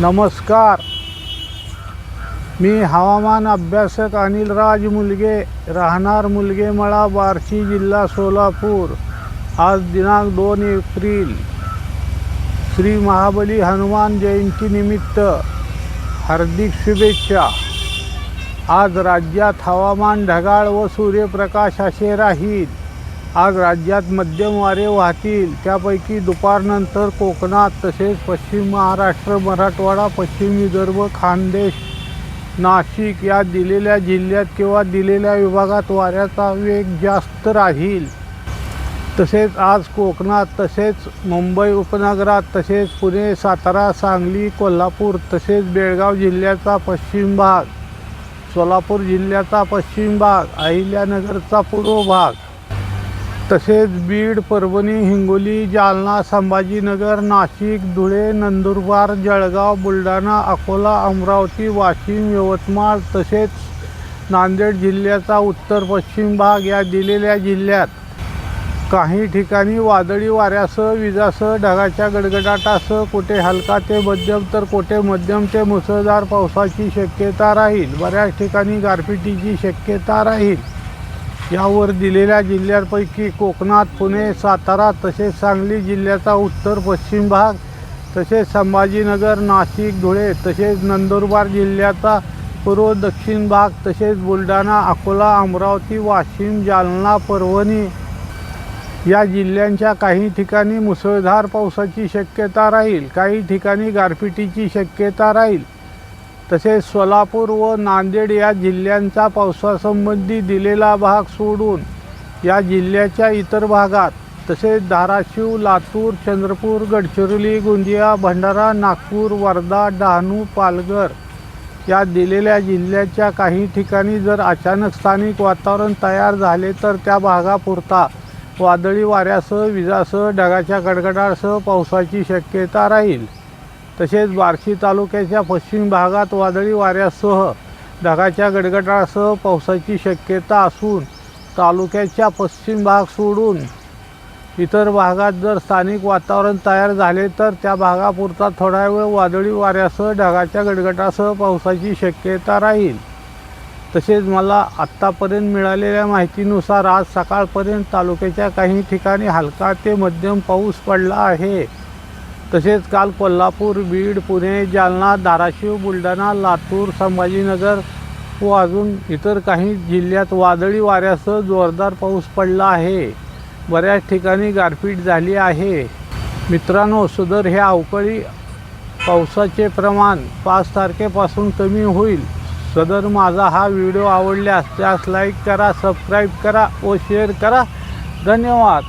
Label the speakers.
Speaker 1: नमस्कार, मी हवामान अभ्यासक अनिलराज मुलगे, राहणार मुलगेमळा, बार्शी, जिल्हा सोलापूर। आज दिनांक 2 एप्रिल, श्री महाबली हनुमान जयंती निमित्त हार्दिक शुभेच्छा। आज राज्यात हवामान ढगाळ व सूर्यप्रकाश असे राहील। आज राज्यात मध्यम वारे वाहतील, त्यापैकी दुपारनंतर कोकणात तसेच पश्चिम महाराष्ट्र, मराठवाडा, पश्चिम विदर्भ, खानदेश, नाशिक या दिलेल्या जिल्ह्यात किंवा दिलेल्या विभागात वाऱ्याचा वेग जास्त राहील। तसेच आज कोकणात तसेच मुंबई उपनगरात तसेच पुणे, सातारा, सांगली, कोल्हापूर तसेच बेळगाव जिल्ह्याचा पश्चिम भाग, सोलापूर जिल्ह्याचा पश्चिम भाग, अहिल्यानगरचा पूर्व भाग तसेच बीड, परभणी, हिंगोली, जालना, संभाजीनगर, नाशिक, धुळे, नंदुरबार, जळगाव, बुलढाणा, अकोला, अमरावती, वाशिम, यवतमाळ तसेच नांदेड जिल्ह्याचा उत्तर पश्चिम भाग या दिलेल्या जिल्ह्यात काही ठिकाणी वादळी वाऱ्यासह, विजासह, ढगाच्या गडगडाटासह कुठे हलका ते मध्यम तर कुठे मध्यम ते मुसळधार पावसाची शक्यता राहील। बऱ्याच ठिकाणी गारपिटीची शक्यता राहील। यावर दिलेल्या जिल्ह्यांपैकी कोकणात पुणे, सातारा तसेच सांगली जिल्ह्याचा उत्तर पश्चिम भाग तसेच संभाजीनगर, नाशिक, धुळे तसेच नंदुरबार जिल्ह्याचा पूर्व दक्षिण भाग तसेच बुलढाणा, अकोला, अमरावती, वाशिम, जालना, परभणी या जिल्ह्यांच्या काही ठिकाणी मुसळधार पावसाची शक्यता राहील। काही ठिकाणी गारपिटीची शक्यता राहील। तसेच सोलापूर व नांदेड या जिल्ह्यांचा पावसासंबंधी दिलेला भाग सोडून या जिल्ह्याच्या इतर भागात तसेच धाराशिव, लातूर, चंद्रपूर, गडचिरोली, गोंदिया, भंडारा, नागपूर, वर्धा, डहाणू, पालघर या दिलेल्या जिल्ह्याच्या काही ठिकाणी जर अचानक स्थानिक वातावरण तयार झाले तर त्या भागापुरता वादळी वाऱ्यासह, विजासह, ढगाच्या गडगडाटासह पावसाची शक्यता राहील। तसेच बार्शी तालुक्याच्या पश्चिम भागात वादळी वाऱ्यासह, ढगाच्या गडगडाटासह पावसाची शक्यता असून तालुक्याच्या पश्चिम भाग सोडून इतर भागात जर स्थानिक वातावरण तयार झाले तर त्या भागापुरता थोडा वेळ वादळी वाऱ्यासह, ढगाच्या गडगडाटासह पावसाची शक्यता राहील। तसेच मला आत्तापर्यंत मिळालेल्या माहितीनुसार आज सकाळपर्यंत तालुक्याच्या काही ठिकाणी हलका ते मध्यम पाऊस पडला आहे। तसेच काल कोल्हापूर, बीड, पुणे, जालना, धाराशिव, बुलढाणा, लातूर, संभाजीनगर व अजून इतर काही जिल्ह्यात वादळी वाऱ्यासह जोरदार पाऊस पडला आहे। बऱ्याच ठिकाणी गारपीट झाली आहे। मित्रांनो, सदर हे अवकाळी पावसाचे प्रमाण 5 तारखेपासून कमी होईल। सदर माझा हा व्हिडिओ आवडल्यास त्यास लाईक करा, सबस्क्राईब करा व शेअर करा। धन्यवाद।